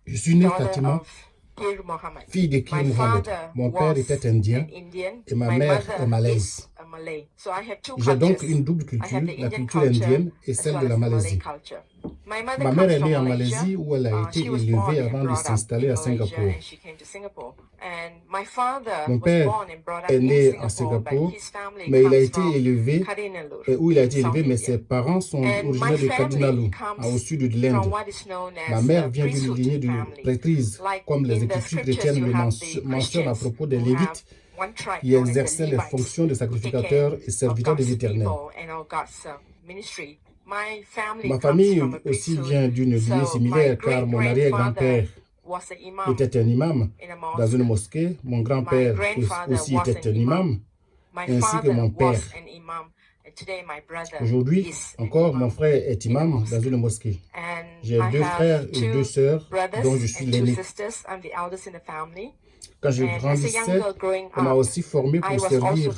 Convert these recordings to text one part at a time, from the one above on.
Je suis née Fatima, fille de Kir Mohammed. Mon père était indien et ma mère est malaise. J'ai donc une double culture, la culture indienne et celle de la Malaisie. Ma mère est née en Malaisie où elle a été élevée avant de s'installer à Singapour. Mon père est né à Singapour, mais il a été élevé, mais ses parents sont originaires de Kadinalu, au sud de l'Inde. Ma mère vient d'une lignée de prêtrises, comme les Écritures chrétiennes le mentionnent à propos des Lévites, qui exerçaient les fonctions de sacrificateurs et serviteurs de l'Éternel. Ma famille aussi vient d'une lignée similaire, car mon arrière-grand-père était un imam dans une mosquée, mon grand-père aussi était un imam, ainsi que mon père. Aujourd'hui, encore, mon frère est imam dans une mosquée. J'ai 2 frères et 2 sœurs, dont je suis l'aîné. Quand je grandissais, on m'a aussi formé pour servir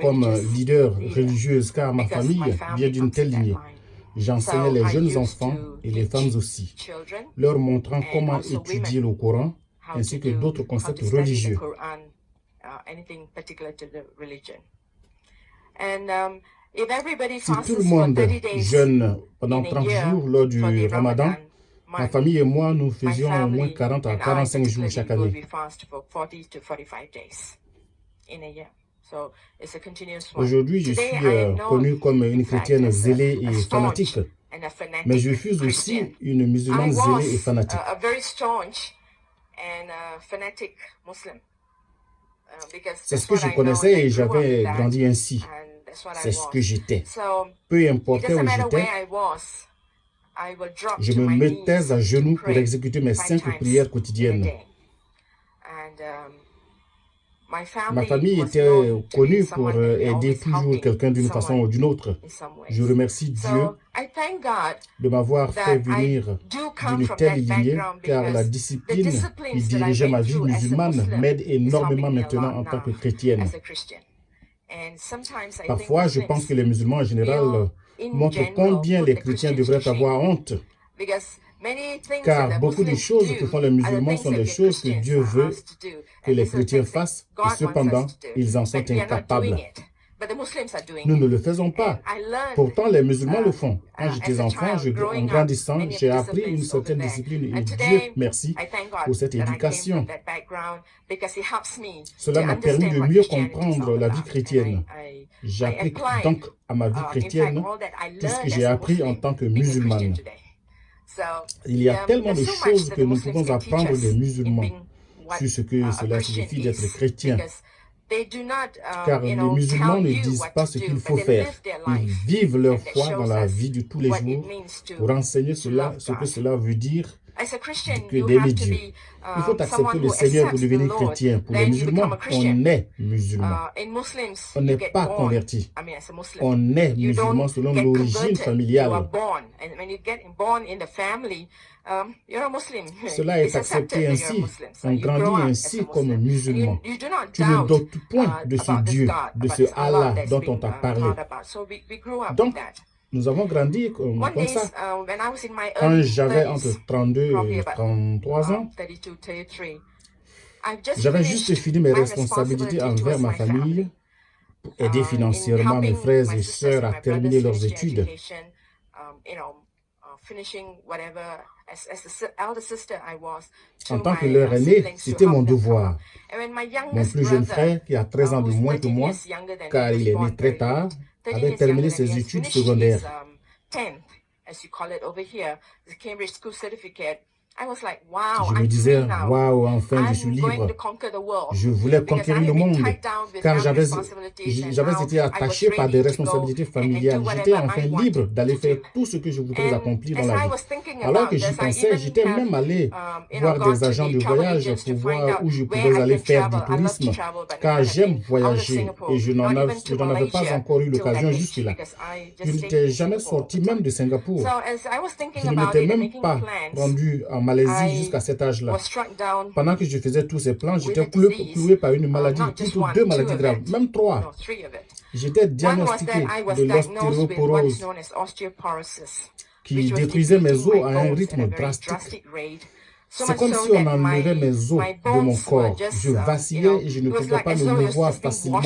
comme leader religieuse, car ma famille vient d'une telle lignée. J'enseignais les jeunes enfants et les femmes aussi, leur montrant comment étudier le Coran, ainsi que d'autres concepts religieux. Si tout le monde jeûne pendant 30 jours lors du Ramadan, ma famille et moi, nous faisions au moins 40 à 45 jours chaque année. Aujourd'hui, je suis connue comme une chrétienne zélée et fanatique, mais je suis aussi une musulmane zélée et fanatique. C'est ce que je connaissais et j'avais grandi ainsi. C'est ce que j'étais. Peu importe où j'étais, je me mettais à genoux pour exécuter mes 5 prières quotidiennes. Ma famille était connue pour aider toujours quelqu'un d'une façon ou d'une autre. Je remercie Dieu de m'avoir fait venir d'une telle lignée, car la discipline qui dirigeait ma vie musulmane m'aide énormément maintenant en tant que chrétienne. Parfois, je pense que les musulmans en général montrent combien les chrétiens devraient avoir honte, car beaucoup de choses que font les musulmans sont des choses que Dieu veut que les chrétiens fassent, et cependant, ils en sont incapables. Nous ne le faisons pas. Pourtant, les musulmans le font. Quand j'étais enfant, en grandissant, j'ai appris une certaine discipline et Dieu merci pour cette éducation. Cela m'a permis de mieux comprendre la vie chrétienne. J'applique donc à ma vie chrétienne tout ce que j'ai appris en tant que musulmane. Il y a tellement de choses que nous pouvons apprendre des musulmans sur ce que cela signifie d'être chrétien. Car les musulmans ne disent pas ce qu'il faut faire. Ils vivent leur foi dans la vie de tous les jours pour enseigner ce que cela veut dire d'aimer Dieu. Il faut accepter le Seigneur pour devenir chrétien. Pour les musulmans, on est musulman. On n'est pas converti. On est musulman selon l'origine familiale. Cela est accepté ainsi. On grandit ainsi comme musulman. Tu ne doutes point de ce Dieu, de ce Allah dont on t'a parlé. Donc, nous avons grandi comme ça. Quand j'avais entre 32 et 33 ans, j'avais juste fini mes responsabilités envers ma famille, pour aider financièrement mes frères et sœurs à terminer leurs études. En tant que leur aîné, c'était mon devoir. Mon plus jeune frère, qui a 13 ans de moins que moi, car il est né très tard, avait terminé ses études secondaires. Je me disais, waouh, enfin je suis libre. Je voulais conquérir le monde, car j'avais été attaché par des responsabilités familiales. J'étais enfin libre d'aller faire tout ce que je voudrais accomplir dans la vie. Alors que j'y pensais, j'étais même allé voir des agents de voyage pour voir où je pouvais aller faire du tourisme, car j'aime voyager et je n'en avais pas encore eu l'occasion jusque-là. Je n'étais jamais sorti même de Singapour. Je ne m'étais même pas rendu en Malaisie jusqu'à cet âge-là. Pendant que je faisais tous ces plans, j'étais cloué par une maladie, plutôt 2 maladies graves, même 3. J'étais diagnostiqué de l'ostéoporose. qui détruisait mes os à un rythme drastique. C'est comme si on enlevait mes os de mon corps. Je vacillais et je ne pouvais pas me mouvoir facilement.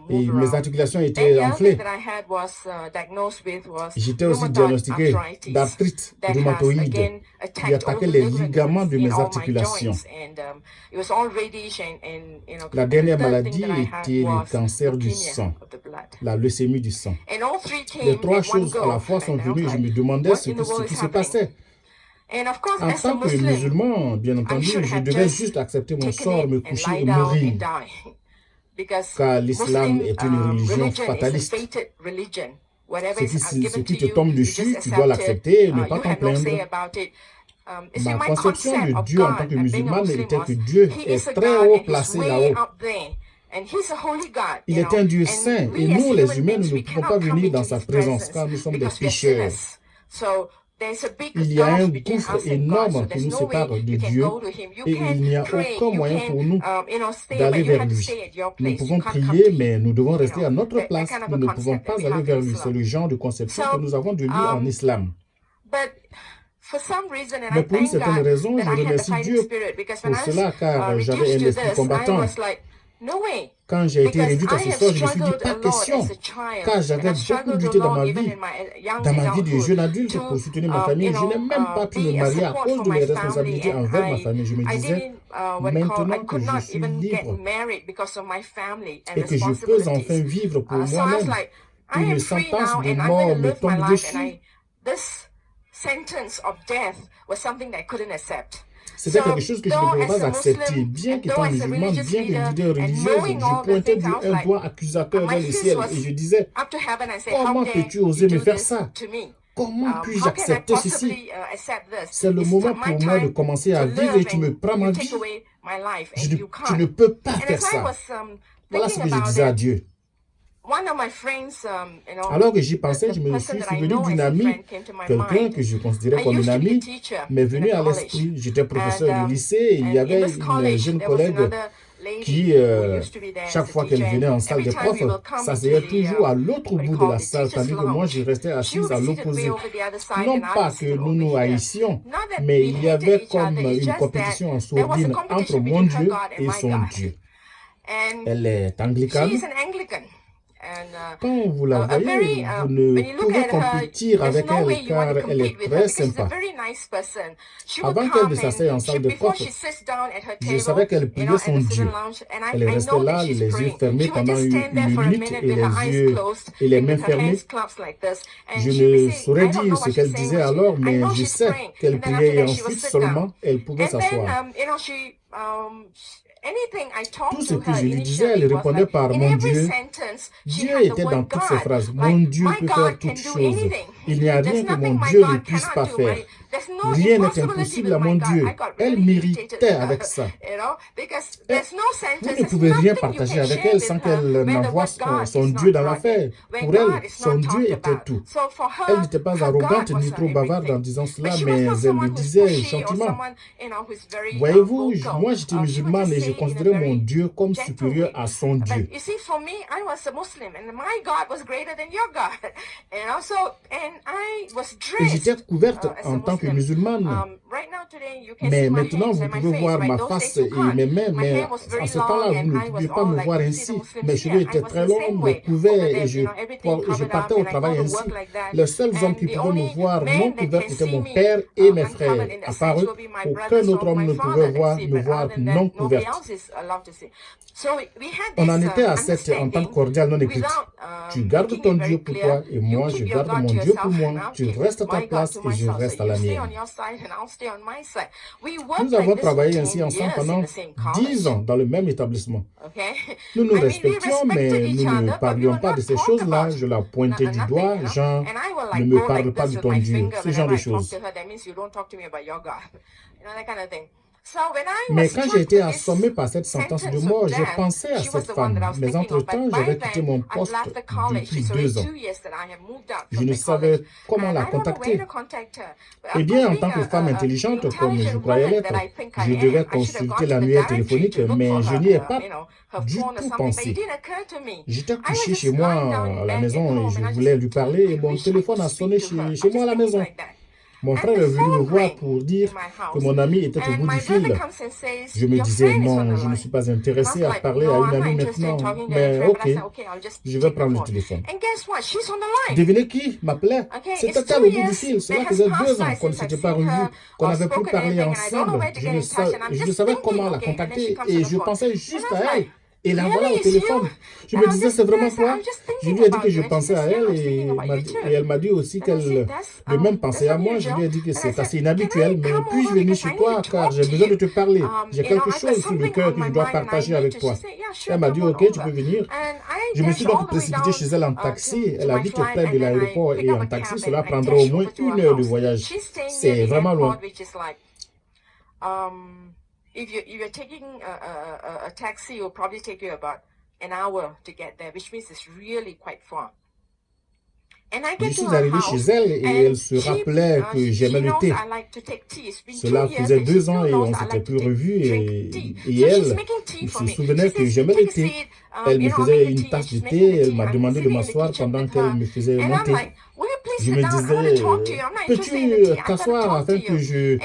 Et mes articulations étaient enflées. J'étais aussi diagnostiqué d'arthrite rhumatoïde qui attaquait les ligaments de mes articulations. La dernière maladie était le cancer du sang, la leucémie du sang. Les trois choses à la fois sont venues et je me demandais ce qui se passait. En tant que musulman, bien entendu, je devais juste accepter mon sort, me coucher et mourir. Car l'islam est une religion fataliste. Ce qui te tombe dessus, tu dois l'accepter et ne pas t'en plaindre. Ma conception de Dieu en tant que musulmane était que Dieu est très haut placé là-haut. Il est un Dieu saint et nous, les humains, nous ne pouvons pas venir dans sa présence car nous sommes des pécheurs. Il y a un gouffre énorme qui nous sépare de Dieu et il n'y a aucun moyen pour nous d'aller vers lui. Nous pouvons prier, mais nous devons rester à notre place. Nous ne pouvons pas aller vers lui. C'est le genre de conception que nous avons de lui en islam. Mais pour une certaine raison, je remercie Dieu pour cela car j'avais un esprit combattant. Quand j'ai été réduite à ce sort, je me suis dit, pas question, car j'avais beaucoup lutté dans ma vie de jeune adulte pour soutenir ma famille. Je n'ai même pas pu me marier à cause de mes responsabilités envers ma famille. Je me disais, maintenant que je suis libre et que je peux enfin vivre pour moi-même, une sentence de mort me tombe dessus. C'était quelque chose que je ne pouvais pas accepter. Bien qu'étant musulman, bien que leader religieux, je pointais un doigt accusateur vers le ciel et je disais, comment peux-tu oser me faire ça? Comment puis-je accepter ceci? C'est le moment pour moi de commencer à vivre et tu me prends ma vie. Tu ne peux pas faire ça. Voilà ce que je disais à Dieu. Alors que j'y pensais, je me suis souvenu d'une amie, quelqu'un que je considérais comme une amie, m'est venu à l'esprit. J'étais professeur de lycée et il y avait une jeune collègue qui, chaque fois qu'elle venait en salle des profs, s'asseyait toujours à l'autre bout de la salle, tandis que moi, je restais assise à l'opposé. Non pas que nous nous haïssions, mais il y avait comme une compétition en sourdine entre mon Dieu et son Dieu. Elle est anglicane. Quand vous la voyez, vous ne pouvez compétir avec elle car elle est très sympa. Avant qu'elle ne s'asseye en salle de prof, je savais qu'elle priait son Dieu. Elle restait là, les yeux fermés pendant une minute et les mains fermées. Je ne saurais dire ce qu'elle disait alors, mais je sais qu'elle priait et ensuite seulement elle pouvait s'asseoir. Tout ce que je lui disais, elle répondait par mon Dieu. Dieu était dans toutes ces phrases. Mon Dieu peut faire toutes choses. Il n'y a rien que mon Dieu ne puisse pas faire. Rien n'est impossible à mon Dieu. Elle méritait avec ça. Vous ne pouvez rien partager avec elle sans qu'elle n'envoie son Dieu dans l'affaire. Pour elle, son Dieu était tout. Elle n'était pas arrogante ni trop bavarde en disant cela, mais elle le disait gentiment. Voyez-vous, moi j'étais musulmane et je considérais mon Dieu comme supérieur à son Dieu. Et j'étais couverte en tant que musulmane. Mais maintenant, vous pouvez voir ma face et mes mains, mais en ce temps-là, vous ne pouviez pas me voir ainsi. Mes cheveux étaient très longs, me couverts et je partais au travail ainsi. Les seuls hommes qui pouvaient me voir non couverts étaient mon père et mes frères. À part eux, aucun autre homme ne pouvait me voir non couverte. On en était à cette entente cordiale non écrite. Tu gardes ton Dieu pour toi et moi, je garde mon Dieu pour moi. Tu restes à ta place et je reste à la mienne. Nous avons travaillé ainsi ensemble pendant 10 ans dans le même établissement. Nous nous respections, mais nous ne parlions pas de ces choses-là. Je la pointais du doigt, Jean, ne me parle pas de ton Dieu, ce genre de choses. Mais quand j'ai été assommé par cette sentence de mort, j'ai pensé à cette femme. Mais entre-temps, j'avais quitté mon poste depuis 2 ans. Je ne savais comment la contacter. Eh bien, en tant que femme intelligente, comme je croyais l'être, je devais consulter l'annuaire téléphonique, mais je n'y ai pas du tout pensé. J'étais couché chez moi à la maison et je voulais lui parler et mon téléphone a sonné chez moi à la maison. Mon frère est venu me voir pour dire que mon ami était au bout du fil. Je me disais, non, je ne suis pas intéressé à parler à une amie maintenant. Mais ok, je vais prendre le téléphone. Devinez qui m'appelait? C'était elle au bout du fil. Cela faisait 2 ans qu'on ne s'était pas revus, qu'on n'avait plus parlé ensemble. Je ne savais comment la contacter et je pensais juste à elle. Et la voilà au téléphone. Je me disais, c'est vraiment toi? Je lui ai dit que je pensais à elle et elle m'a dit aussi qu'elle de même pensait à moi. Je lui ai dit que c'est assez inhabituel, mais puis-je venir chez toi car j'ai besoin de te parler. J'ai quelque chose sur le cœur que je dois partager avec toi. Elle m'a dit, ok, tu peux venir. Je me suis donc précipité chez elle en taxi. Elle habite près de l'aéroport et en taxi, cela prendra au moins 1 heure de voyage. C'est vraiment loin. If you're taking a taxi, it'll probably take you about an hour to get there, which means it's really quite far. Je suis arrivé chez elle et elle se rappelait que j'aimais le thé. Cela faisait 2 ans et on ne s'était plus revus et elle se souvenait que j'aimais le thé. Elle me faisait une tasse de thé, elle m'a demandé de m'asseoir pendant qu'elle me faisait mon thé. Je me disais, peux-tu t'asseoir afin que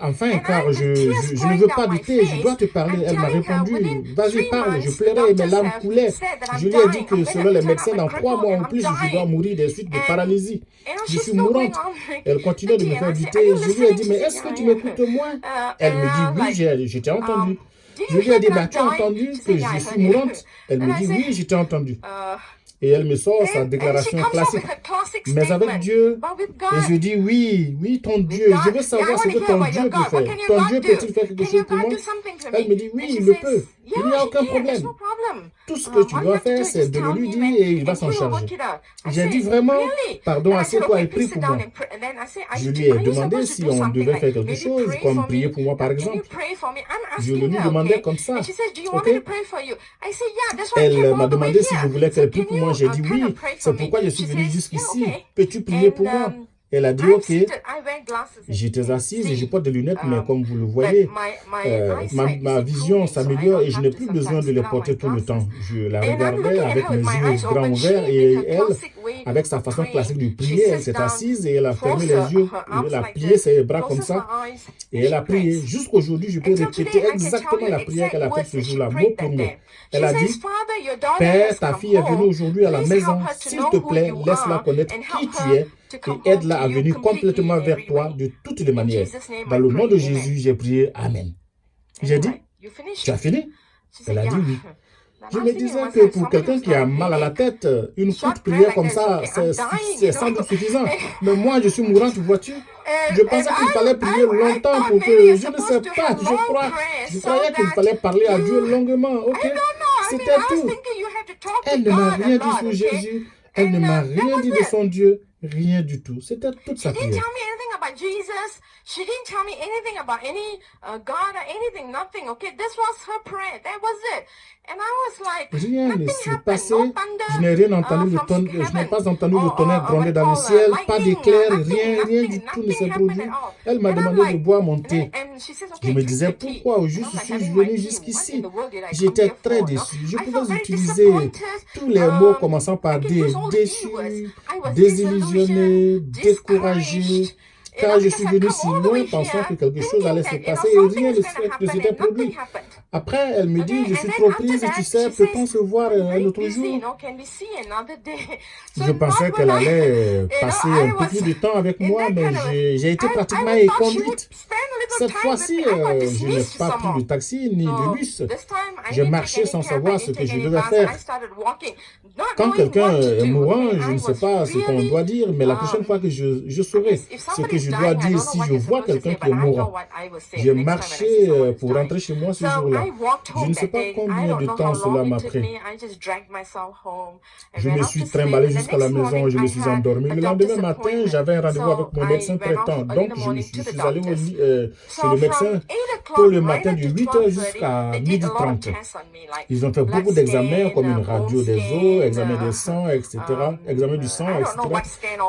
enfin, car je ne veux pas de thé, je dois te parler. Elle m'a répondu, vas-y, parle. Je pleurais et mes larmes coulaient. Je lui ai dit que selon les médecins, dans 3 mois en plus, je dois mourir des suites de paralysie. Je suis mourante. Elle continuait de me faire du thé. Je lui ai dit, mais est-ce que tu m'écoutes moi? Elle me dit, oui, je t'ai entendu. Je lui ai dit, tu as entendu que je suis mourante? Elle me dit, oui, je t'ai entendu. Et elle me sort sa déclaration classique. Mais avec Dieu, et je dis oui, ton Dieu, je veux savoir ce que ton Dieu peut faire. Ton Dieu peut-il faire quelque chose pour moi? Elle me dit oui, il le peut. Il n'y a aucun problème. Tout ce que tu dois faire, c'est de le lui dire et il va s'en charger. J'ai dit vraiment, pardon, assieds-toi et prie pour moi. Je lui ai demandé si on devait faire quelque chose, comme prier pour moi par exemple. Je le lui demandais comme ça. Okay? Elle m'a demandé si je voulais qu'elle prie pour moi. J'ai dit oui, c'est pourquoi je suis venu jusqu'ici. Peux-tu prier pour moi? Elle a dit ok. J'étais assise et je porte des lunettes, mais comme vous le voyez, ma vision s'améliore et je n'ai plus besoin de les porter tout le temps. Je la regardais avec mes yeux grands ouverts et elle, avec sa façon classique de prier, elle s'est assise et elle a fermé les yeux, elle a plié ses bras comme ça et elle a prié. Jusqu'aujourd'hui, je peux répéter exactement la prière qu'elle a faite ce jour-là, mot pour mot. Elle a dit, Père, ta fille est venue aujourd'hui à la maison, s'il te plaît, laisse-la connaître qui tu es et aide-la à venir complètement vers toi de toutes les manières. Dans le nom de Jésus, j'ai prié Amen. J'ai dit, tu as fini? Elle a dit oui. Je me disais que pour quelqu'un qui a mal à la tête, une courte prière comme ça, c'est sans doute suffisant. Mais moi, je suis mourante, vois-tu? Je pensais qu'il fallait prier longtemps pour que, je ne sais pas, je croyais qu'il fallait parler à Dieu longuement, ok? C'était tout. Elle ne m'a rien dit sur Jésus, elle ne m'a rien dit de son Dieu, rien du tout. C'était toute sa prière. She didn't tell me anything about any God or anything, nothing. Okay, this was her prayer. That was it. And I was like, rien ne s'est passé. Je n'ai rien entendu le tonnerre. Je n'ai pas entendu le tonnerre gronder dans le ciel. Pas d'éclair, rien du tout ne s'est produit. Elle m'a demandé de boire mon thé. Je me disais pourquoi au juste suis-je venu jusqu'ici. J'étais très déçu. Je pouvais utiliser tous les mots commençant par déçu, désillusionné, découragé. Car je suis venu si loin pensant que quelque chose allait se passer et rien ne s'était produit. Après, elle me dit, je suis trop prise, tu sais, peut-on se voir un autre jour? Je pensais qu'elle allait passer un peu plus de temps avec moi, mais j'ai été pratiquement éconduite. Cette fois-ci, je n'ai pas pris de taxi ni de bus. Je marchais sans savoir ce que je devais faire. Quand quelqu'un est mourant, je ne sais pas ce qu'on doit dire, mais la prochaine fois que je saurai ce que je dois dire, si je vois quelqu'un qui est mourant, j'ai marché pour rentrer chez moi ce jour-là. Je ne sais pas combien de temps cela m'a pris. Je me suis trimballé jusqu'à la maison et je me suis endormi. Le lendemain matin, j'avais un rendez-vous avec mon médecin traitant. Donc, je suis allé chez le médecin tôt le matin de 8h jusqu'à 12h30. Ils ont fait beaucoup d'examens comme une radio des os, examen des sangs, etc. Examen du sang, etc.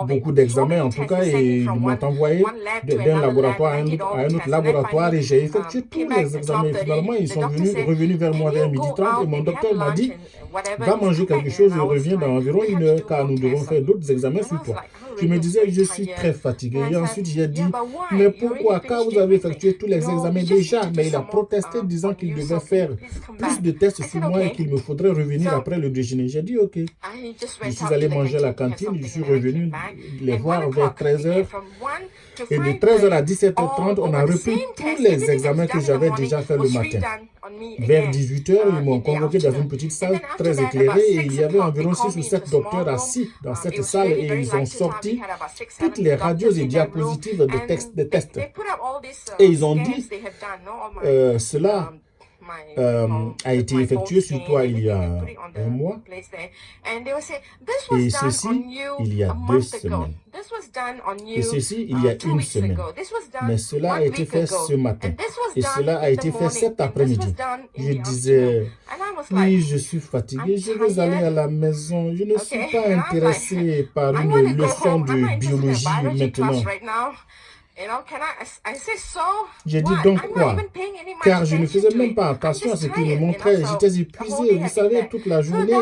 Beaucoup d'examens en tout cas et ils m'ont envoyé d'un laboratoire à un autre laboratoire et j'ai effectué tous les examens. Et finalement, ils sont revenus vers moi vers 12h30 et mon docteur m'a dit va manger quelque chose et reviens dans environ 1 heure car nous devons faire d'autres examens sur toi. Je me disais, je suis très fatigué. Et ensuite, j'ai dit, mais pourquoi? Car vous avez effectué tous les examens déjà. Mais il a protesté disant qu'il devait faire plus de tests sur moi et qu'il me faudrait revenir après le déjeuner. J'ai dit, ok. Je suis allé manger à la cantine. Je suis revenu les voir vers 13h. Et de 13h à 17h30, on a repris tous les examens que j'avais déjà fait le matin. Vers 18h, ils m'ont convoqué dans une petite salle très éclairée et il y avait environ 6 ou 7 docteurs assis dans cette salle et ils ont sorti toutes les radios et diapositives de tests. Et ils ont dit, cela a été effectué sur toi il y a un mois et ceci il y a 2 semaines et ceci il y a 1 semaine, mais cela a été fait ce matin et cela a été fait cet après-midi. Je disais, oui, je suis fatigué, je vais aller à la maison, je ne suis pas intéressé par une leçon de biologie maintenant. J'ai dit donc quoi? Car je ne faisais même pas attention à ce qu'il me montrait. J'étais épuisé. Vous savez, toute la journée,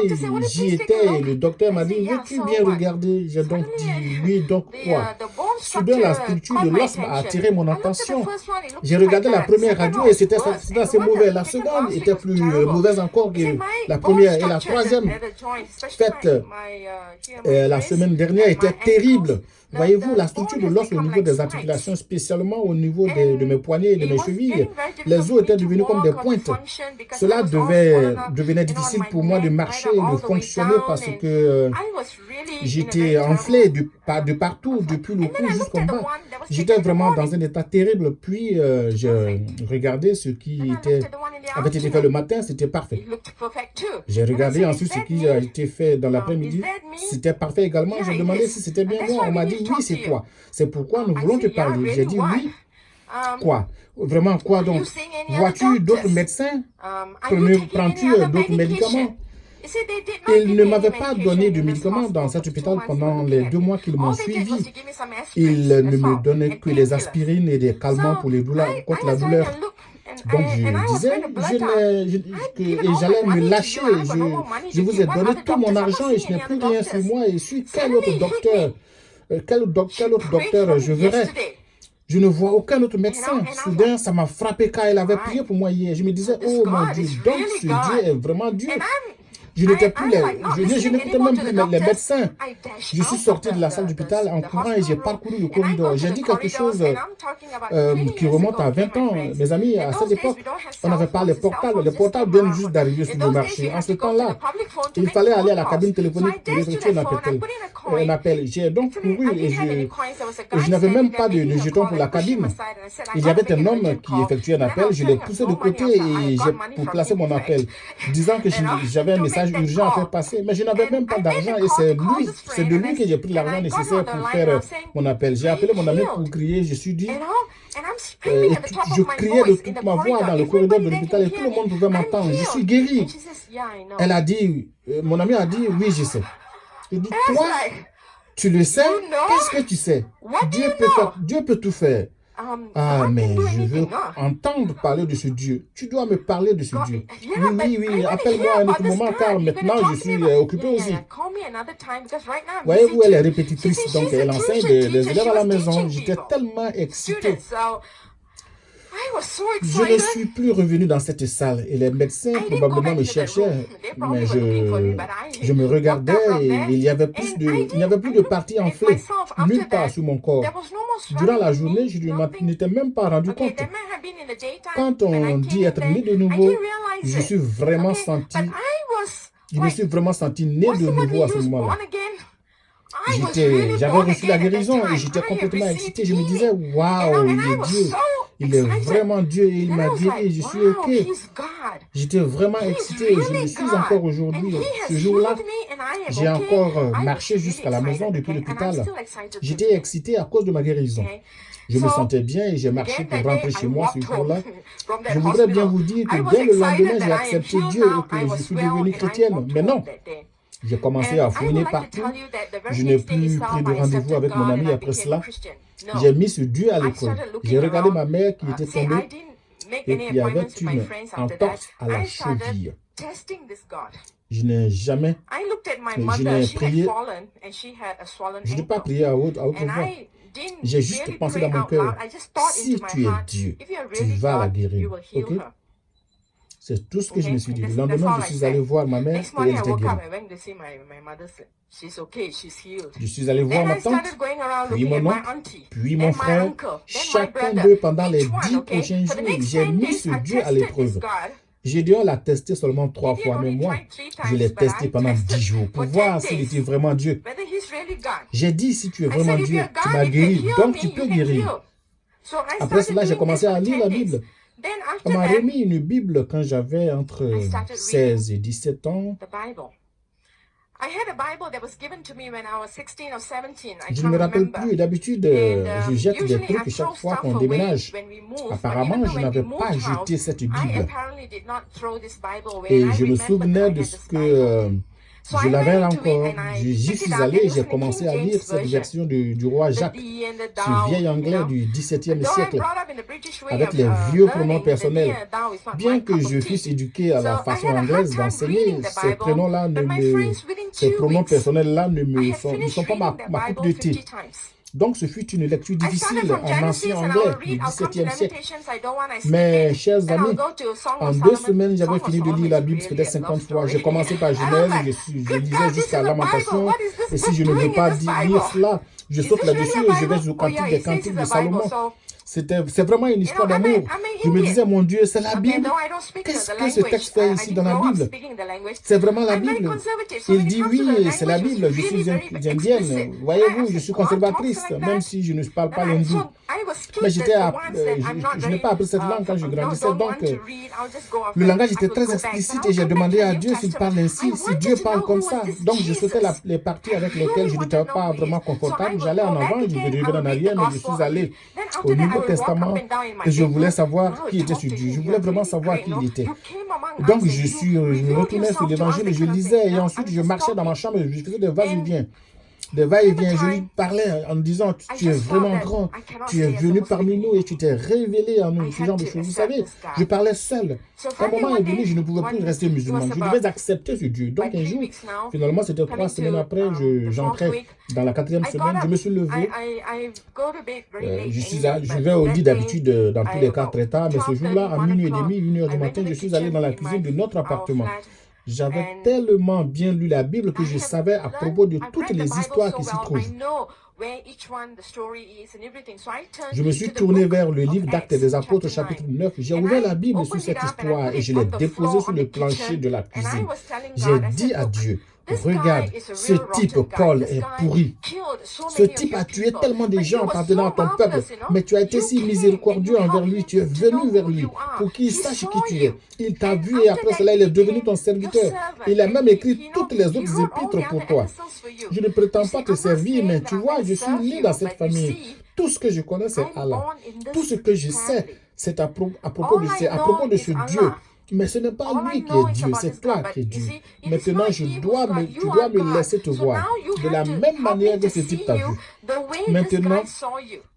j'y étais. Et le docteur m'a dit, veux-tu bien regarder? J'ai donc dit, oui, donc quoi? Soudain, la structure de l'os a attiré mon attention. J'ai regardé la première radio et c'était assez mauvais. La seconde était plus mauvaise encore que la première. Et la troisième, faite la semaine dernière, était terrible. Voyez-vous, la structure de l'os au niveau des articulations, spécialement au niveau de mes poignets et de mes chevilles, les os étaient devenus comme des pointes. Cela devenait difficile pour moi de marcher et de fonctionner parce que j'étais enflé de partout, depuis le cou jusqu'au bas. J'étais vraiment dans un état terrible. Puis, j'ai regardé ce qui avait été fait le matin, c'était parfait. J'ai regardé ensuite ce qui a été fait dans l'après-midi, c'était parfait également. J'ai demandé si c'était bien moi. On m'a dit oui, c'est toi. C'est pourquoi nous voulons te parler. J'ai dit oui. Quoi? Vraiment quoi donc? Vois-tu d'autres médecins? Prends-tu d'autres médicaments? Ils ne m'avaient pas donné de médicaments dans cet hôpital pendant les 2 mois qu'ils m'ont suivi. Ils ne me donnaient que les aspirines et des calmants pour les douleurs, contre la douleur. Donc je disais, et j'allais me lâcher. Je vous ai donné tout mon argent et je n'ai plus rien sur moi. Et sur quel autre docteur je verrai? Je ne vois aucun autre médecin. Soudain, ça m'a frappé car il avait prié pour moi hier. Je me disais, oh mon Dieu, donc ce Dieu est vraiment Dieu. Je n'écoutais même plus les médecins. Je suis sorti de la salle d'hôpital en courant et j'ai parcouru le corridor. J'ai dit quelque chose qui remonte à 20 ans. Mes amis, à cette époque, on n'avait pas les portables. Les portables viennent juste d'arriver sur le marché. En ce temps-là, il fallait aller à la cabine téléphonique pour effectuer un appel. J'ai donc couru et je n'avais même pas de jetons pour la cabine. Il y avait un homme qui effectuait un appel. Je l'ai poussé de côté et j'ai placé mon appel, disant que j'avais un message urgent à faire passer, mais je n'avais même pas d'argent et c'est de lui que j'ai pris l'argent nécessaire pour faire mon appel. J'ai appelé mon ami pour crier, je suis dit, je criais de toute ma voix dans le corridor de l'hôpital et tout le monde pouvait m'entendre. Je suis guéri. Elle a dit, mon ami a dit, oui, je sais. Je dis, toi, tu le sais? Qu'est-ce que tu sais? Dieu peut tout faire. Ah, mais je veux entendre parler de ce Dieu. Tu dois me parler de ce Dieu. Oui, appelle-moi à un autre moment car maintenant je suis occupé aussi. Voyez-vous, elle est répétitrice, donc elle enseigne des élèves à la maison. J'étais tellement excité. Je ne suis plus revenu dans cette salle et les médecins probablement me cherchaient, mais je me regardais et il n'y avait plus de parties enflées, nulle part sur mon corps. Durant la journée, je ne m'étais même pas rendu compte. Quand on dit être né de nouveau, je me suis vraiment senti né de nouveau à ce moment-là. J'avais reçu la guérison et j'étais complètement excité. Je me disais, waouh, il est Dieu. Il est vraiment Dieu et il m'a guéri. Je suis OK. J'étais vraiment excité. Je le suis encore aujourd'hui. Ce jour-là, j'ai encore marché jusqu'à la maison depuis l'hôpital. J'étais excité à cause de ma guérison. Je me sentais bien et j'ai marché pour rentrer chez moi ce jour-là. Je voudrais bien vous dire que dès le lendemain, j'ai accepté Dieu et que je suis devenue chrétienne. Mais non, j'ai commencé à fouiner partout. Je n'ai plus pris de rendez-vous avec mon ami après cela. J'ai mis ce Dieu à l'épreuve. J'ai regardé ma mère qui était tombée et qui avait une entorse à la cheville. Je n'ai jamais, je n'ai prié, je n'ai pas prié à haute voix. J'ai juste pensé dans mon cœur, si tu es Dieu, tu vas la guérir. Ok? C'est tout ce que je me suis dit. Le lendemain, je suis allé voir ma mère et elle était guérie. Je suis allé voir ma tante, puis mon oncle, puis mon frère. Chacun d'eux, pendant les 10 prochains jours, j'ai mis ce Dieu à l'épreuve. Gédéon l'a testé seulement 3 fois, mais moi, je l'ai testé pendant 10 jours pour voir s'il était vraiment Dieu. J'ai dit, si tu es vraiment Dieu, tu m'as guéri, donc tu peux guérir. Après cela, j'ai commencé à lire la Bible. On m'a remis une Bible quand j'avais entre 16 et 17 ans. Je ne me rappelle plus. D'habitude, je jette des trucs chaque fois qu'on déménage. Apparemment, je n'avais pas jeté cette Bible. Et je me souvenais de ce que je l'avais encore. J'y suis allé et j'ai commencé à lire cette version du roi Jacques, ce vieil anglais du XVIIe siècle, avec les vieux pronoms personnels. Bien que je fusse éduqué à la façon anglaise d'enseigner, ces pronoms-là personnels-là ne sont pas ma coupe de thé. Donc, ce fut une lecture difficile en ancien anglais du XVIIe siècle. Mais, chers amis, en 2 semaines, j'avais fini de lire la Bible, c'était 50 fois. J'ai commencé par Genèse, je lisais jusqu'à Lamentation. Et si je ne veux pas lire cela, je saute là-dessus et je vais au Cantique des Cantiques de Salomon. C'est vraiment une histoire d'amour. Je me disais, mon Dieu, c'est la Bible. Qu'est-ce que ce texte fait ici dans la Bible? C'est vraiment la Bible. Il dit, oui, c'est la Bible. Je suis indienne. Voyez-vous, je suis conservatrice, même si je ne parle pas l'hindou. Mais je n'ai pas appris cette langue quand je grandissais. Donc, le langage était très explicite et j'ai demandé à Dieu s'il parle ainsi, si Dieu parle comme ça. Donc, je sautais les parties avec lesquelles je n'étais pas vraiment confortable. J'allais en avant, je revenais en arrière, mais je suis allé au Nouveau Testament et je voulais savoir qui était ce Dieu. Je voulais vraiment savoir qui il était. Donc, je me retournais sur l'évangile et je lisais et ensuite je marchais dans ma chambre et je faisais des va-et-vient. Des va-et-vient, je lui parlais en disant, tu es vraiment grand, tu es venu parmi nous et tu t'es révélé en nous, ce genre de choses. Vous savez, je parlais seul. Un moment est venu, je ne pouvais plus rester musulman. Je devais accepter ce Dieu. Donc un jour, finalement, c'était 3 semaines après, j'entrais dans la 4e semaine, je me suis levé. Je vais au lit d'habitude dans tous les cas très tard, mais ce jour-là, à minuit et demi, 1h du matin, je suis allé dans la cuisine de notre appartement. J'avais tellement bien lu la Bible que je savais à propos de toutes les histoires qui s'y trouvent. Je me suis tourné vers le livre d'Actes des Apôtres, chapitre 9. J'ai ouvert la Bible sur cette histoire et je l'ai déposée sur le plancher de la cuisine. J'ai dit à Dieu, regarde, ce type, Paul, est pourri. Ce type a tué tellement de gens appartenant à ton peuple, mais tu as été si miséricordieux envers lui, tu es venu vers lui pour qu'il sache qui tu es. Il t'a vu et après cela, il est devenu ton serviteur. Il a même écrit toutes les autres épîtres pour toi. Je ne prétends pas te servir, mais tu vois, je suis né dans cette famille. Tout ce que je connais, c'est Allah. Tout ce que je sais, c'est à propos de ce Dieu. Mais ce n'est pas lui qui est Dieu, c'est toi qui es Dieu. Maintenant, tu dois me laisser te voir de la même manière que ce type t'a vu. Maintenant,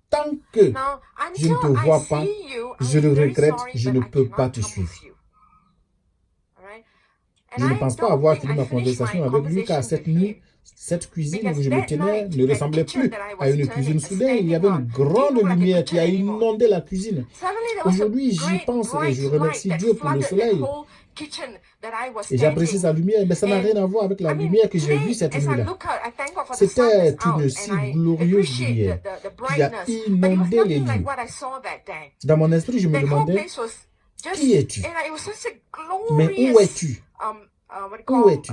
tant que je ne te vois pas, je le regrette, je ne peux pas te suivre. Je ne pense pas avoir fini ma conversation avec lui car cette nuit, cette cuisine où je me tenais ne ressemblait plus à une cuisine soudaine. Il y avait une grande lumière qui a inondé la cuisine. Aujourd'hui, j'y pense et je remercie Dieu pour le soleil. Et j'apprécie sa lumière, mais ça n'a rien à voir avec la lumière que j'ai vue cette nuit-là. C'était une si glorieuse lumière qui a inondé les lieux. Dans mon esprit, je me demandais, qui es-tu? Mais où es-tu? Où es-tu?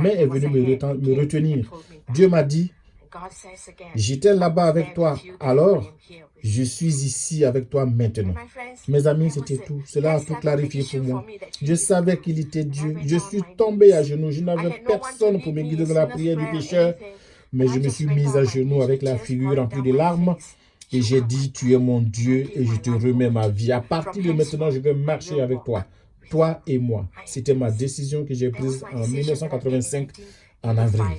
l'humain est venu me retenir. Dieu m'a dit, j'étais là-bas avec toi, alors je suis ici avec toi maintenant. Mes amis, c'était tout. Cela a tout clarifié pour moi. Je savais qu'il était Dieu. Je suis tombé à genoux. Je n'avais personne pour me guider dans la prière du pécheur. Mais je me suis mise à genoux avec la figure remplie de larmes. Et j'ai dit, tu es mon Dieu et je te remets ma vie. À partir de maintenant, je vais marcher avec toi. Toi et moi. C'était ma décision que j'ai prise en 1985, en avril.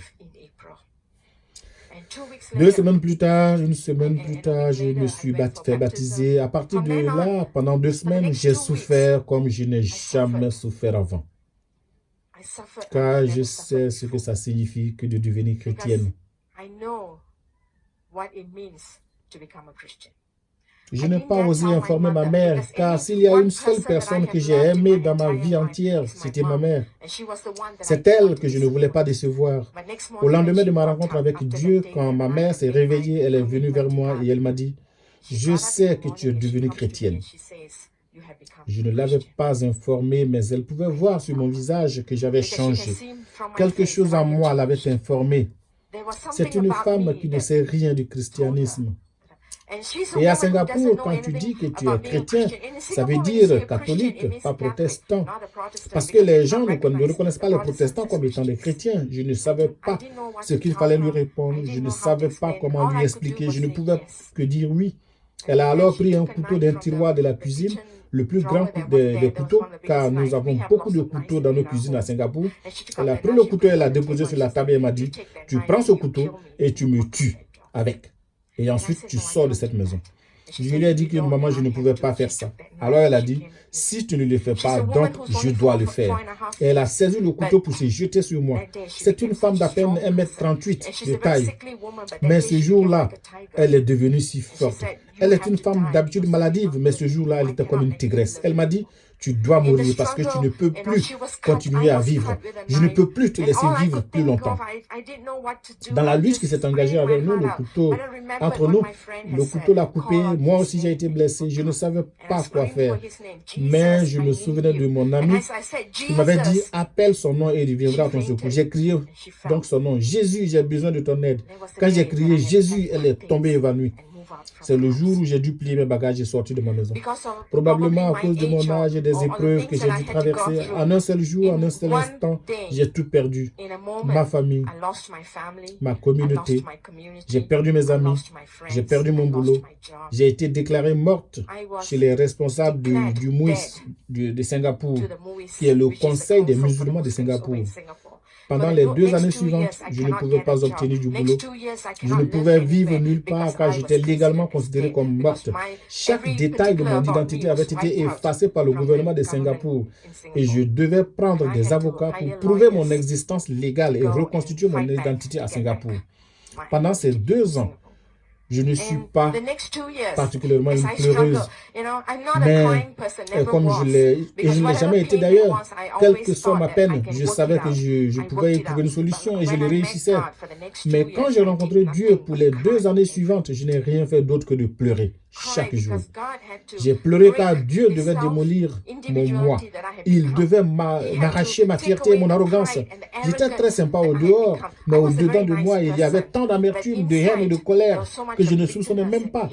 2 semaines plus tard, une semaine plus tard, je me suis fait baptiser. À partir de là, pendant 2 semaines, j'ai souffert comme je n'ai jamais souffert avant. Car je sais ce que ça signifie que de devenir chrétienne. Je n'ai pas osé informer ma mère, car s'il y a une seule personne que j'ai aimée dans ma vie entière, c'était ma mère. C'est elle que je ne voulais pas décevoir. Au lendemain de ma rencontre avec Dieu, quand ma mère s'est réveillée, elle est venue vers moi et elle m'a dit, « Je sais que tu es devenue chrétienne. » Je ne l'avais pas informée, mais elle pouvait voir sur mon visage que j'avais changé. Quelque chose en moi l'avait informée. C'est une femme qui ne sait rien du christianisme. Et à Singapour, quand tu dis que tu es chrétien, ça veut dire catholique, pas protestant. Parce que les gens ne reconnaissent pas les protestants comme étant des chrétiens. Je ne savais pas ce qu'il fallait lui répondre. Je ne savais pas comment lui expliquer. Je ne pouvais que dire oui. Elle a alors pris un couteau d'un tiroir de la cuisine, le plus grand des couteaux, car nous avons beaucoup de couteaux dans nos cuisines à Singapour. Elle a pris le couteau, elle l'a déposé sur la table et elle m'a dit, « Tu prends ce couteau et tu me tues avec. Et ensuite, tu sors de cette maison. » Je lui ai dit que maman, je ne pouvais pas faire ça. Alors elle a dit, « Si tu ne le fais pas, donc je dois le faire. » Et elle a saisi le couteau pour se jeter sur moi. C'est une femme d'à peine 1m38 de taille. Mais ce jour-là, elle est devenue si forte. Elle est une femme d'habitude maladive, mais ce jour-là, elle était comme une tigresse. Elle m'a dit, tu dois mourir parce que tu ne peux plus continuer à vivre. Je ne peux plus te laisser vivre plus longtemps. Dans la lutte qui s'est engagée avec nous, le couteau, entre nous, le couteau l'a coupé. Moi aussi, j'ai été blessé. Je ne savais pas quoi faire. Mais je me souvenais de mon ami qui m'avait dit, appelle son nom et il viendra à ton secours. J'ai crié donc son nom. Jésus, j'ai besoin de ton aide. Quand j'ai crié Jésus, elle est tombée évanouie. C'est le jour où j'ai dû plier mes bagages et sortir de ma maison. Probablement à cause de mon âge et des épreuves que j'ai dû traverser, en un seul jour, en un seul instant, j'ai tout perdu. Ma famille, ma communauté, j'ai perdu mes amis, j'ai perdu mon boulot. J'ai été déclarée morte chez les responsables du MUIS de Singapour, qui est le Conseil des musulmans de Singapour. Pendant les 2 années suivantes, je ne pouvais pas obtenir du boulot. Je ne pouvais vivre nulle part car j'étais légalement considérée comme morte. Chaque détail de mon identité avait été effacé par le gouvernement de Singapour et je devais prendre des avocats pour prouver mon existence légale et reconstituer mon identité à Singapour. Pendant ces 2 ans, je ne suis pas particulièrement une pleureuse, mais comme je ne l'ai jamais été d'ailleurs, quelle que soit ma peine, je savais que je pouvais y trouver une solution et je le réussissais. Mais quand j'ai rencontré Dieu pour les 2 années suivantes, je n'ai rien fait d'autre que de pleurer chaque jour. J'ai pleuré car Dieu devait démolir mon moi. Il devait m'arracher ma fierté et mon arrogance. J'étais très sympa au dehors, mais au dedans de moi, il y avait tant d'amertume, de haine et de colère que je ne soupçonnais même pas.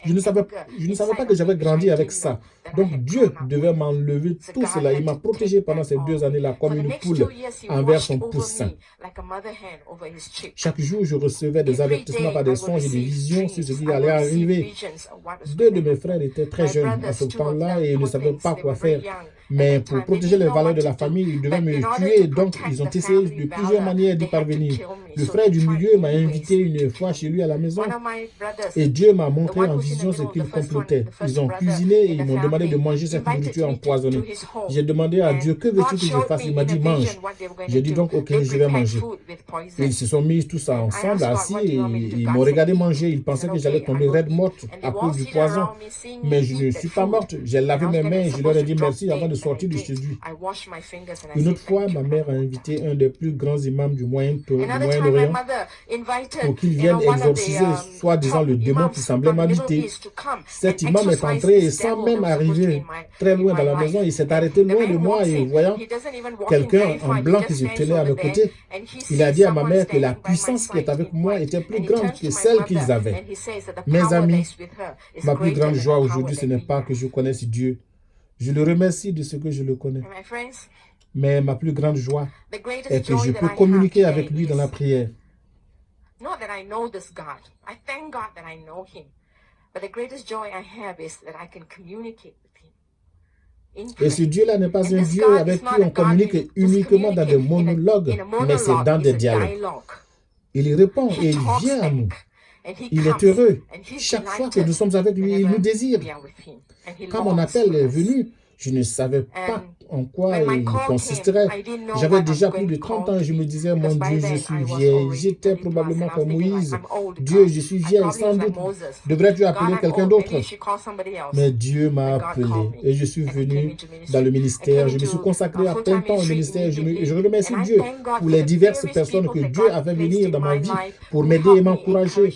Je ne savais pas que j'avais grandi avec ça. Donc Dieu devait m'enlever tout cela. Il m'a protégé pendant ces 2 années-là comme une poule envers son poussin. Chaque jour, je recevais des avertissements par des songes et des visions sur ce qui allait arriver. 2 de mes frères étaient très jeunes à ce temps-là et ils ne savaient pas quoi faire. Mais pour protéger les valeurs de la famille, ils devaient me tuer. Donc, ils ont essayé de plusieurs manières d'y parvenir. Le frère du milieu m'a invité une fois chez lui à la maison. Et Dieu m'a montré en vision ce qu'ils complotaient. Ils ont cuisiné et ils m'ont demandé de manger cette nourriture empoisonnée. J'ai demandé à Dieu, que veux-tu que je fasse? Il m'a dit, mange. J'ai dit donc, ok, je vais manger. Et ils se sont mis tous ensemble, assis, et ils m'ont regardé manger. Ils pensaient que j'allais tomber raide morte à cause du poison. Mais je ne suis pas morte. J'ai lavé mes mains et je leur ai dit merci avant de sortir de chez lui. Une autre fois, ma mère a invité un des plus grands imams du Moyen-Orient pour qu'il vienne exorciser, soi-disant, le démon qui semblait m'habiter. Cet imam est entré et sans même arriver très loin dans la maison, il s'est arrêté loin de moi et voyant quelqu'un en blanc qui se tenait à mes côtés, il a dit à ma mère que la puissance qui est avec moi était plus grande que celle qu'ils avaient. Mes amis, ma plus grande joie aujourd'hui, ce n'est pas que je connaisse Dieu. Je le remercie de ce que je le connais. Mais ma plus grande joie est que je peux communiquer avec lui dans la prière. Et ce Dieu-là n'est pas un Dieu avec qui on communique uniquement dans des monologues, mais c'est dans des dialogues. Il répond et il vient à nous. Il est heureux. Chaque fois que nous sommes avec lui, il nous désire. Quand mon appel est venu, Je ne savais pas en quoi il consisterait. J'avais déjà plus de 30 ans et je me disais, mon Dieu, je suis vieille. J'étais probablement comme Moïse. Dieu, je suis vieille, sans doute. Devrais-tu appeler quelqu'un d'autre? Mais Dieu m'a appelé et je suis venu dans le ministère. Je me suis consacré à plein temps au ministère. Je remercie Dieu pour les diverses personnes que Dieu a fait venir dans ma vie pour m'aider et m'encourager.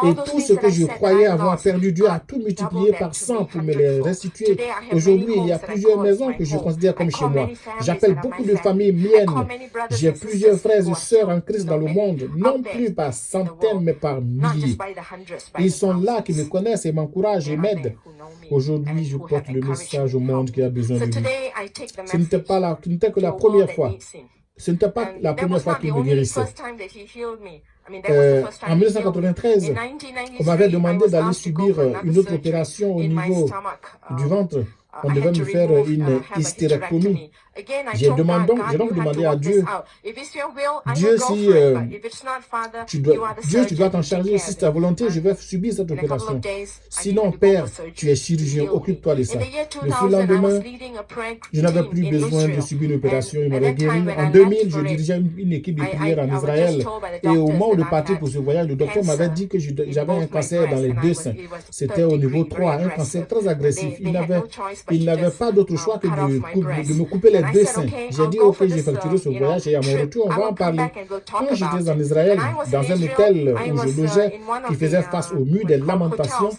Et tout ce que je croyais avoir perdu, Dieu a tout multiplié par 100 pour me les restituer. Aujourd'hui, il y a plusieurs maisons que je considère comme chez moi. J'appelle beaucoup de familles miennes. J'ai plusieurs frères et sœurs en Christ dans le monde, non plus par centaines, mais par milliers. Ils sont là qui me connaissent et m'encouragent et m'aident. Aujourd'hui, je porte le message au monde qui a besoin de lui. Ce n'était que la première fois. Ce n'était pas la première fois qu'il me guérissait. En 1993, on m'avait demandé d'aller subir une autre opération au niveau du ventre. On devait me faire une hystérectomie. J'ai donc demandé à Dieu, Dieu, si tu dois t'en charger, si c'est ta volonté, je vais subir cette opération. Sinon, Père, tu es chirurgien, occupe-toi de ça. Le lendemain, je n'avais plus besoin de subir une opération, il m'avait guéri. En 2000, je dirigeais une équipe de prière en Israël. Et au moment de partir pour ce voyage, le docteur m'avait dit que j'avais un cancer dans les deux seins. C'était au niveau 3, un cancer très agressif. Il n'avait pas d'autre choix que de me couper les deux seins. J'ai dit, ok, j'effectuerai ce voyage et à mon retour, on va en parler. Quand j'étais en Israël, dans un hôtel où je logeais, qui faisait face au mur des lamentations,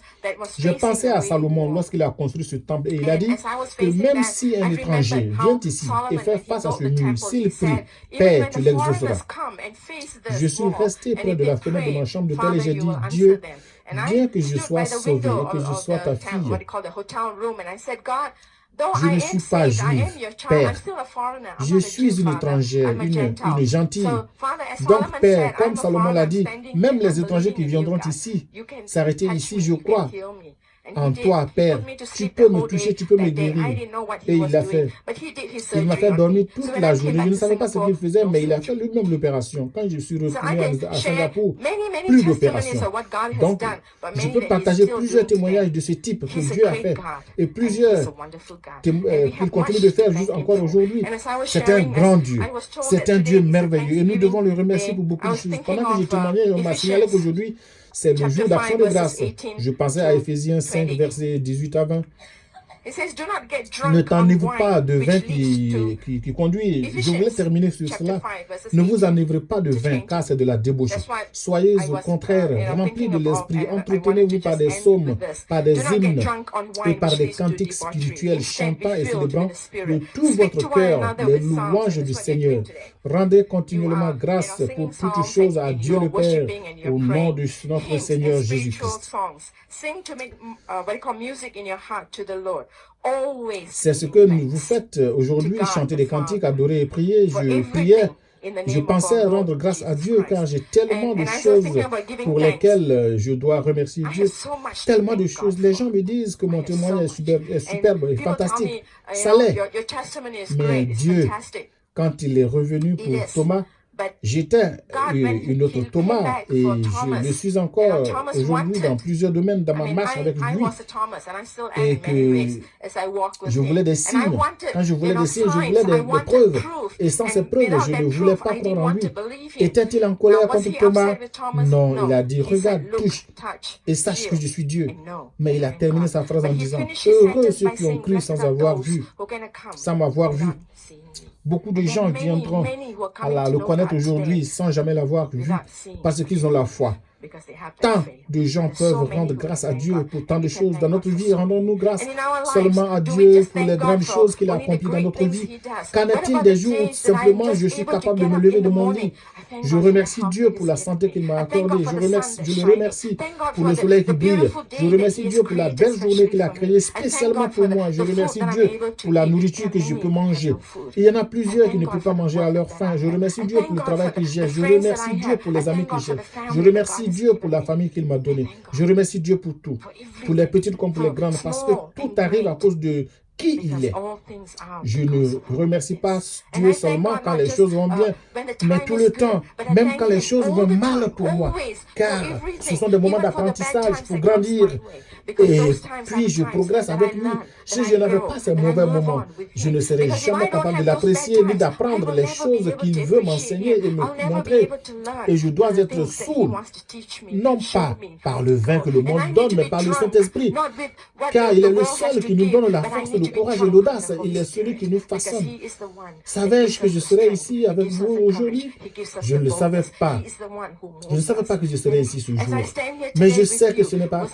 je pensais à Salomon lorsqu'il a construit ce temple et il a dit que même si un étranger vient ici et fait face à ce mur, s'il prie, Père, tu l'exauceras. Je suis resté près de la fenêtre de ma chambre d'hôtel et j'ai dit, Dieu, bien que je sois sauvé et que je sois ta fille, je ne suis pas juive, Père. Je suis une étrangère, une gentille. Donc, Père, comme Salomon l'a dit, même les étrangers qui viendront ici, s'arrêter ici, je crois en toi, Père. Tu peux me toucher, tu peux me guérir. Et il l'a fait. Il m'a fait dormir toute la journée. Je ne savais pas ce qu'il faisait, mais il a fait lui-même l'opération. Quand je suis retourné à Singapour, plus d'opération. Donc, je peux partager plusieurs témoignages de ce type que Dieu a fait. Et plusieurs qu'il continue de faire juste encore aujourd'hui. C'est un grand Dieu. C'est un Dieu merveilleux. Et nous devons le remercier pour beaucoup de choses. Pendant que je témoignais, on m'a signalé qu'aujourd'hui, c'est le jour d'action de grâce. Je pensais à Éphésiens 5, versets 18 à 20. Ne t'enivrez pas de vin qui conduit. Je voulais terminer sur cela. Ne vous enivrez pas de vin, car c'est de la débauche. Soyez au contraire remplis de l'esprit. Entretenez-vous par des psaumes, par des hymnes et par des cantiques spirituels, chantant et célébrant de tout votre cœur les louanges du Seigneur. Rendez continuellement grâce pour toutes choses à Dieu le Père, au nom de notre Seigneur Jésus-Christ. C'est ce que vous faites aujourd'hui, chanter des cantiques, adorer et prier. Je priais, je pensais rendre grâce à Dieu car j'ai tellement de choses pour lesquelles je dois remercier Dieu. Tellement de choses. Les gens me disent que mon témoignage est superbe et fantastique. Ça l'est. Mais Dieu, quand il est revenu pour Thomas, j'étais une autre Thomas et je le suis encore aujourd'hui dans plusieurs domaines dans ma marche avec lui et que je voulais des signes. Quand je voulais des signes, je voulais des preuves et sans ces preuves, je ne voulais pas croire en lui. Était-il en colère contre Thomas? Non, il a dit, regarde, touche et sache que je suis Dieu. Mais il a terminé sa phrase en disant, heureux ceux qui ont cru sans avoir vu, sans m'avoir vu. Beaucoup de gens viendront à le connaître aujourd'hui sans jamais l'avoir vu parce qu'ils ont la foi. Tant de gens peuvent rendre grâce à Dieu pour tant de choses dans notre vie. Rendons-nous grâce seulement à Dieu pour les grandes choses qu'il a accomplies dans notre vie. Qu'en est-il des jours où simplement je suis capable de me lever de mon lit? Je remercie Dieu pour la santé qu'il m'a accordée. Je le remercie pour le soleil qui brille. Je remercie Dieu pour la belle journée qu'il a créée spécialement pour moi. Je remercie Dieu pour la nourriture que je peux manger. Il y en a plusieurs qui ne peuvent pas manger à leur faim. Je remercie Dieu pour le travail que j'ai. Je remercie Dieu pour les amis que j'ai. Je remercie Dieu pour la famille qu'il m'a donnée. Je remercie Dieu pour tout, pour les petites comme pour les grandes, parce que tout arrive à cause de qui il est. Je ne remercie pas Dieu seulement quand les choses vont bien, mais tout le temps, même quand les choses vont mal pour moi, car ce sont des moments d'apprentissage pour grandir. Et puis je progresse avec lui. Si je n'avais pas ces mauvais moments, je ne serais jamais capable de l'apprécier ni d'apprendre les choses qu'il veut m'enseigner et me montrer. Et je dois être sourd, non pas par le vin que le monde donne, mais par le Saint-Esprit. Car il est le seul qui nous donne la force, le courage et l'audace. Il est celui qui nous façonne. Savais-je que je serais ici avec vous aujourd'hui? Je ne le savais pas. Je ne savais pas que je serais ici ce jour. Mais je sais que ce n'est pas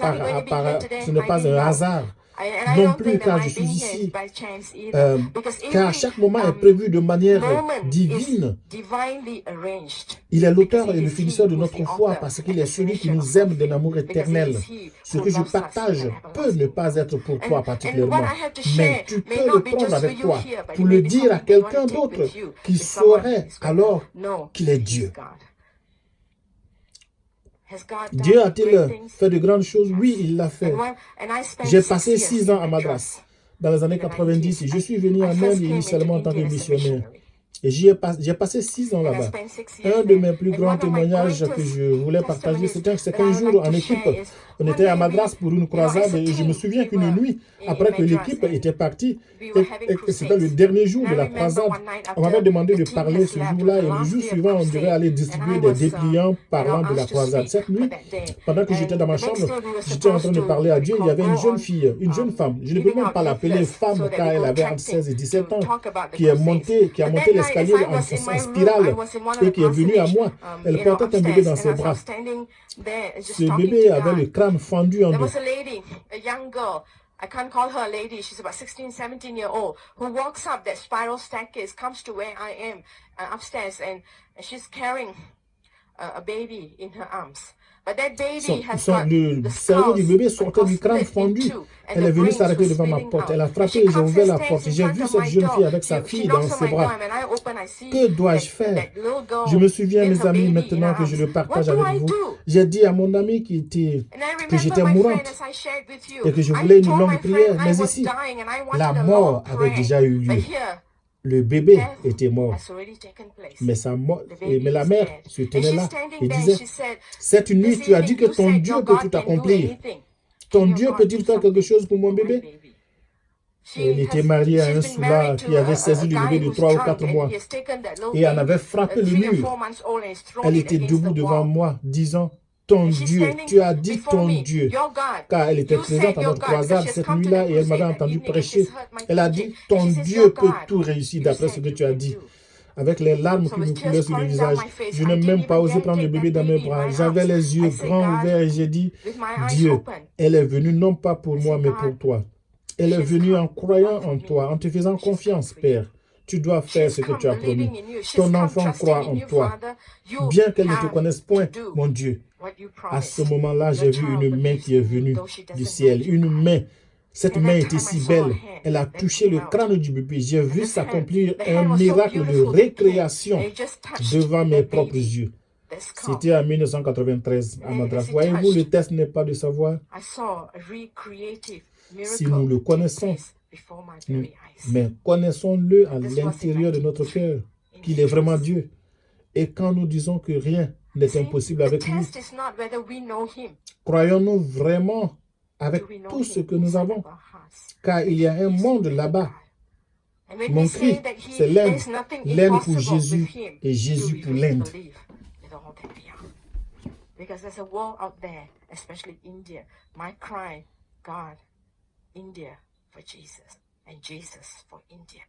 un hasard. Non plus car je suis ici, car chaque moment est prévu de manière divine. Il est l'auteur et le finisseur de notre foi parce qu'il est celui qui nous aime d'un amour éternel. Ce que je partage peut ne pas être pour toi particulièrement, mais tu peux le prendre avec toi pour le dire à quelqu'un d'autre qui saurait alors qu'il est Dieu. Dieu a-t-il fait de grandes choses? Oui, il l'a fait. J'ai passé 6 ans à Madras. Dans les années 90, je suis venu en Inde initialement en tant que missionnaire. Et j'ai passé 6 ans là-bas. Un de mes plus grands témoignages que je voulais partager, c'est qu'un jour en équipe, on était à Madras pour une croisade et je me souviens qu'une nuit, après que l'équipe était partie, et que c'était le dernier jour de la croisade, on m'avait demandé de parler ce jour-là et le jour suivant, on devait aller distribuer des dépliants parlant de la croisade. Cette nuit, pendant que j'étais dans ma chambre, j'étais en train de parler à Dieu, il y avait une jeune fille, une jeune femme, je ne peux même pas l'appeler femme car elle avait entre 16 et 17 ans, qui a monté l'escalier en spirale et qui est venue à moi. Elle portait un bébé dans ses bras. Ce bébé avait le crâne fendu en deux. I can't call her a lady. She's about 16, 17-year-old who walks up that spiral staircase, comes to where I am upstairs, and she's carrying a baby in her arms. Le cerveau du bébé sortait du crâne fondu. Elle est venue s'arrêter devant ma porte. Elle a frappé et j'ai ouvert la porte. J'ai vu cette jeune fille avec sa fille dans ses bras. Que dois-je faire? Je me souviens, mes amis, maintenant que je le partage avec vous, j'ai dit à mon ami que j'étais mourante et que je voulais une longue prière. Mais ici, la mort avait déjà eu lieu. Le bébé était mort, mais la mère se tenait là et disait, cette nuit, tu as dit que ton Dieu peut tout accomplir. Ton Dieu peut-il faire quelque chose pour mon bébé? Elle était mariée à un soulard qui avait saisi le bébé de 3 ou 4 mois et en avait frappé le mur. Elle était debout devant moi, disant, ton Dieu, tu as dit ton Dieu, car elle était présente à notre croisade cette nuit-là et elle m'avait entendu prêcher. Elle a dit, ton Dieu peut tout réussir d'après ce que tu as dit. Avec les larmes qui me coulaient sur le visage, je n'ai même pas osé prendre le bébé dans mes bras. J'avais les yeux grands ouverts et j'ai dit, Dieu, elle est venue non pas pour moi, mais pour toi. Elle est venue en croyant en toi, en te faisant confiance, Père. Tu dois faire ce que tu as promis. Ton enfant croit en toi. Bien qu'elle ne te connaisse point, mon Dieu. À ce moment-là, j'ai vu une main qui est venue du ciel. Une main. Cette main était si belle. Elle a touché le crâne du bébé. J'ai vu s'accomplir un miracle de récréation devant mes propres yeux. C'était en 1993 à Madras. Voyez-vous, le test n'est pas de savoir si nous le connaissons, mais connaissons-le à l'intérieur de notre cœur, qu'il est vraiment Dieu. Et quand nous disons que rien n'est impossible avec lui, croyons-nous vraiment avec tout ce que nous avons? Car il y a un monde là-bas. Mon cri, c'est l'Inde. L'Inde pour Jésus et Jésus pour l'Inde. Because there's a world out there, especially India. My cry, God, India for Jesus, and Jesus for India.